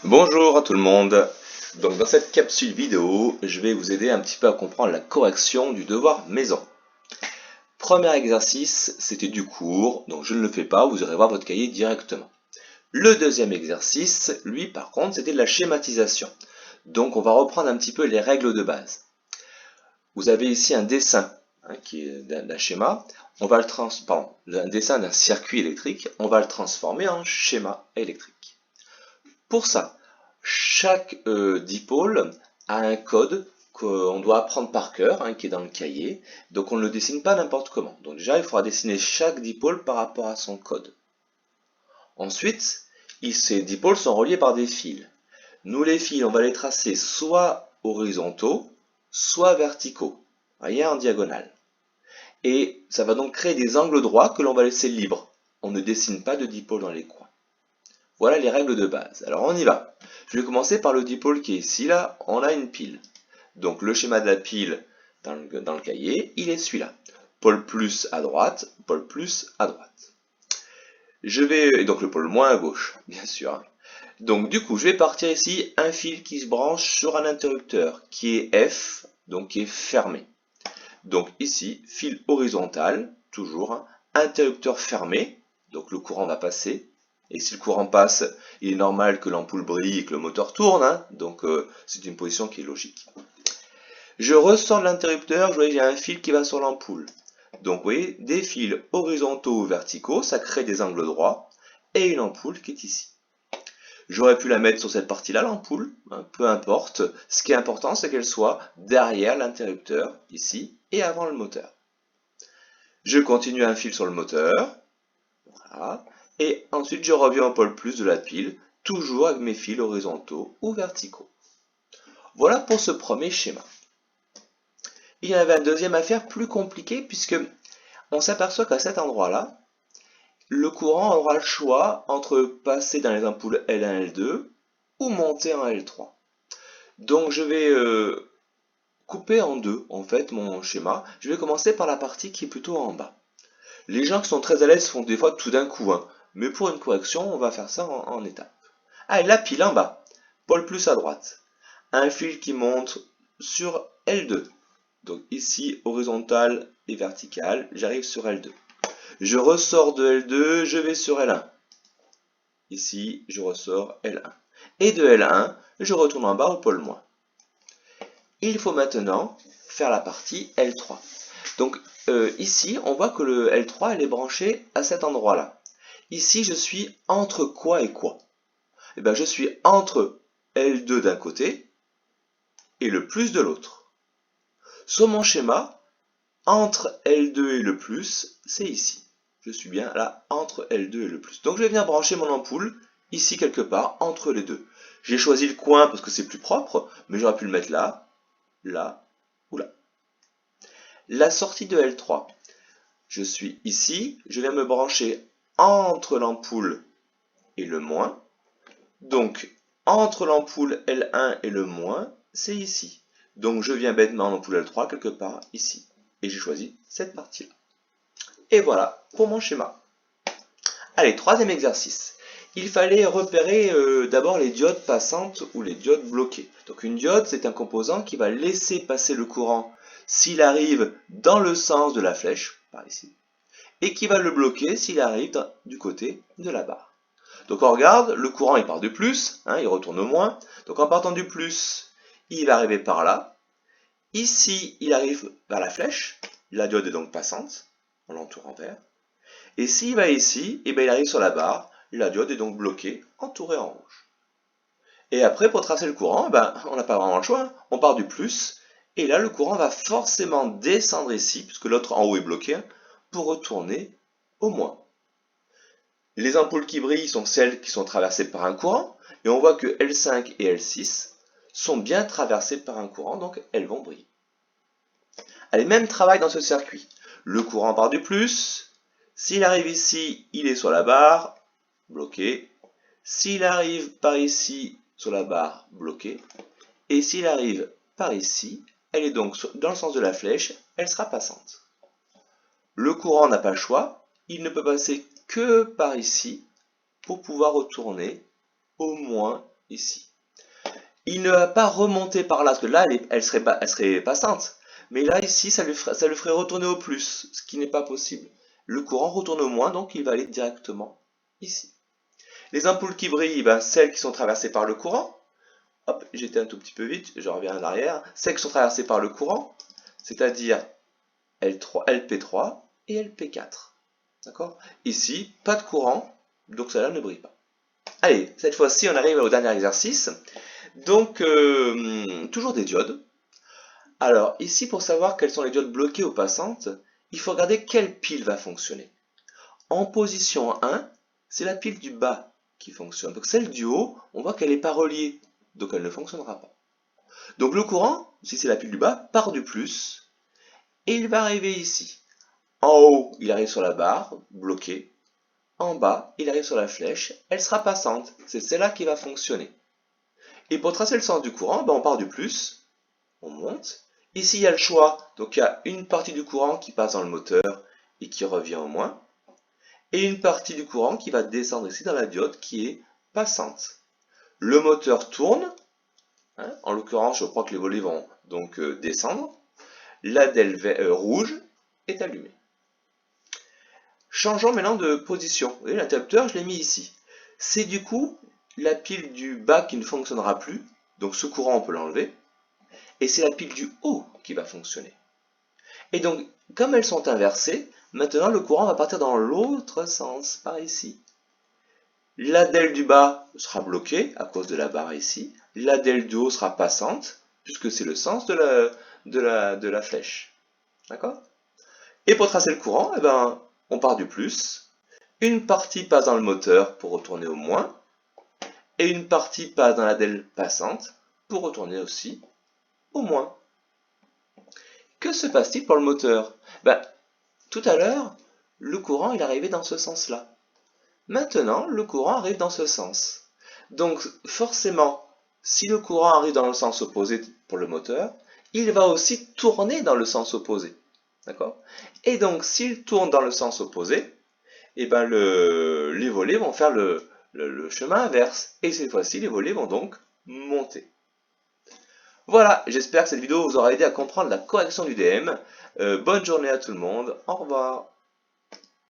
Bonjour à tout le monde. Donc dans cette capsule vidéo, je vais vous aider un petit peu à comprendre la correction du devoir maison. Premier exercice, c'était du cours, donc je ne le fais pas, vous irez voir votre cahier directement. Le deuxième exercice, lui par contre, c'était de la schématisation. Donc on va reprendre un petit peu les règles de base. Vous avez ici un dessin qui est d'un schéma. On va un dessin d'un circuit électrique. On va le transformer en schéma électrique. Pour ça, chaque dipôle a un code qu'on doit apprendre par cœur, qui est dans le cahier. Donc on ne le dessine pas n'importe comment. Donc déjà, il faudra dessiner chaque dipôle par rapport à son code. Ensuite, ces dipôles sont reliés par des fils. Nous, les fils, on va les tracer soit horizontaux, soit verticaux. Vous voyez, en diagonale. Et ça va donc créer des angles droits que l'on va laisser libres. On ne dessine pas de dipôle dans les coins. Voilà les règles de base. Alors on y va. Je vais commencer par le dipôle qui est ici. Là, on a une pile. Donc le schéma de la pile dans le cahier, il est celui-là. Pôle plus à droite, pôle plus à droite. Et donc le pôle moins à gauche, bien sûr. Donc du coup, je vais partir ici un fil qui se branche sur un interrupteur qui est F, donc qui est fermé. Donc ici, fil horizontal, toujours, interrupteur fermé, donc le courant va passer. Et si le courant passe, il est normal que l'ampoule brille et que le moteur tourne, donc c'est une position qui est logique. Je ressors de l'interrupteur, je vois que j'ai un fil qui va sur l'ampoule. Donc vous voyez, des fils horizontaux ou verticaux, ça crée des angles droits, et une ampoule qui est ici. J'aurais pu la mettre sur cette partie-là, l'ampoule, peu importe. Ce qui est important, c'est qu'elle soit derrière l'interrupteur, ici, et avant le moteur. Je continue un fil sur le moteur, voilà, et ensuite je reviens au pôle plus de la pile, toujours avec mes fils horizontaux ou verticaux. Voilà pour ce premier schéma. Il y en avait un deuxième à faire plus compliqué, puisque on s'aperçoit qu'à cet endroit-là, le courant aura le choix entre passer dans les ampoules L1 et L2 ou monter en L3. Donc je vais couper en deux en fait mon schéma. Je vais commencer par la partie qui est plutôt en bas. Les gens qui sont très à l'aise font des fois tout d'un coup, mais pour une correction, on va faire ça en étapes. Ah, et la pile en bas, pôle plus à droite. Un fil qui monte sur L2. Donc ici, horizontal et vertical, j'arrive sur L2. Je ressors de L2, je vais sur L1. Ici, je ressors L1. Et de L1, je retourne en bas au pôle moins. Il faut maintenant faire la partie L3. Donc ici, on voit que le L3 elle est branché à cet endroit-là. Ici, je suis entre quoi et quoi? Eh bien, je suis entre L2 d'un côté et le plus de l'autre. Sur mon schéma, entre L2 et le plus, c'est ici. Je suis bien là entre L2 et le plus. Donc je vais venir brancher mon ampoule ici quelque part entre les deux. J'ai choisi le coin parce que c'est plus propre, mais j'aurais pu le mettre là, là ou là. La sortie de L3, je suis ici, je viens me brancher entre l'ampoule et le moins. Donc entre l'ampoule L1 et le moins, c'est ici. Donc je viens bêtement l'ampoule L3 quelque part ici. Et j'ai choisi cette partie-là. Et voilà pour mon schéma. Allez, troisième exercice. Il fallait repérer d'abord les diodes passantes ou les diodes bloquées. Donc une diode, c'est un composant qui va laisser passer le courant s'il arrive dans le sens de la flèche, par ici, et qui va le bloquer s'il arrive du côté de la barre. Donc on regarde, le courant il part du plus, il retourne au moins. Donc en partant du plus, il va arriver par là. Ici, il arrive vers la flèche, la diode est donc passante, on l'entoure en vert. Et s'il va ici, il arrive sur la barre, la diode est donc bloquée, entourée en rouge. Et après, pour tracer le courant, on n'a pas vraiment le choix, on part du plus, et là le courant va forcément descendre ici, puisque l'autre en haut est bloqué, pour retourner au moins. Les ampoules qui brillent sont celles qui sont traversées par un courant, et on voit que L5 et L6 sont bien traversées par un courant, donc elles vont briller. Allez, même travail dans ce circuit. Le courant part du plus, s'il arrive ici, il est sur la barre, bloqué. S'il arrive par ici, sur la barre, bloqué. Et s'il arrive par ici, elle est donc dans le sens de la flèche, elle sera passante. Le courant n'a pas le choix, il ne peut passer que par ici pour pouvoir retourner au moins ici. Il ne va pas remonter par là, parce que là, elle serait passante. Mais là, ici, ça le ferait retourner au plus, ce qui n'est pas possible. Le courant retourne au moins, donc il va aller directement ici. Les ampoules qui brillent, ben, celles qui sont traversées par le courant. Hop, j'étais un tout petit peu vite, je reviens en arrière. Celles qui sont traversées par le courant, c'est-à-dire LP3 et LP4. D'accord? Ici, pas de courant, donc celle-là ne brille pas. Allez, cette fois-ci, on arrive au dernier exercice. Donc, toujours des diodes. Alors, ici, pour savoir quelles sont les diodes bloquées ou passantes, il faut regarder quelle pile va fonctionner. En position 1, c'est la pile du bas qui fonctionne. Donc celle du haut, on voit qu'elle n'est pas reliée, donc elle ne fonctionnera pas. Donc le courant, si c'est la pile du bas, part du plus, et il va arriver ici. En haut, il arrive sur la barre, bloquée. En bas, il arrive sur la flèche, elle sera passante. C'est celle-là qui va fonctionner. Et pour tracer le sens du courant, ben on part du plus, on monte. Ici, il y a le choix, donc il y a une partie du courant qui passe dans le moteur et qui revient au moins, et une partie du courant qui va descendre ici dans la diode qui est passante. Le moteur tourne, hein, en l'occurrence, je crois que les volets vont donc descendre. La DEL rouge est allumée. Changeons maintenant de position. Vous voyez, l'interrupteur, je l'ai mis ici. C'est du coup la pile du bas qui ne fonctionnera plus, donc ce courant, on peut l'enlever. Et c'est la pile du haut qui va fonctionner. Et donc, comme elles sont inversées, maintenant le courant va partir dans l'autre sens, par ici. La DEL du bas sera bloquée à cause de la barre ici. La DEL du haut sera passante, puisque c'est le sens de la flèche. D'accord? Et pour tracer le courant, eh ben, on part du plus. Une partie passe dans le moteur pour retourner au moins. Et une partie passe dans la DEL passante pour retourner aussi au moins. Que se passe-t-il pour le moteur? Ben, tout à l'heure, le courant il arrivait dans ce sens-là. Maintenant, le courant arrive dans ce sens. Donc, forcément, si le courant arrive dans le sens opposé pour le moteur, il va aussi tourner dans le sens opposé. D'accord? Et donc, s'il tourne dans le sens opposé, eh ben les volets vont faire le chemin inverse. Et cette fois-ci, les volets vont donc monter. Voilà, j'espère que cette vidéo vous aura aidé à comprendre la correction du DM. Bonne journée à tout le monde, au revoir.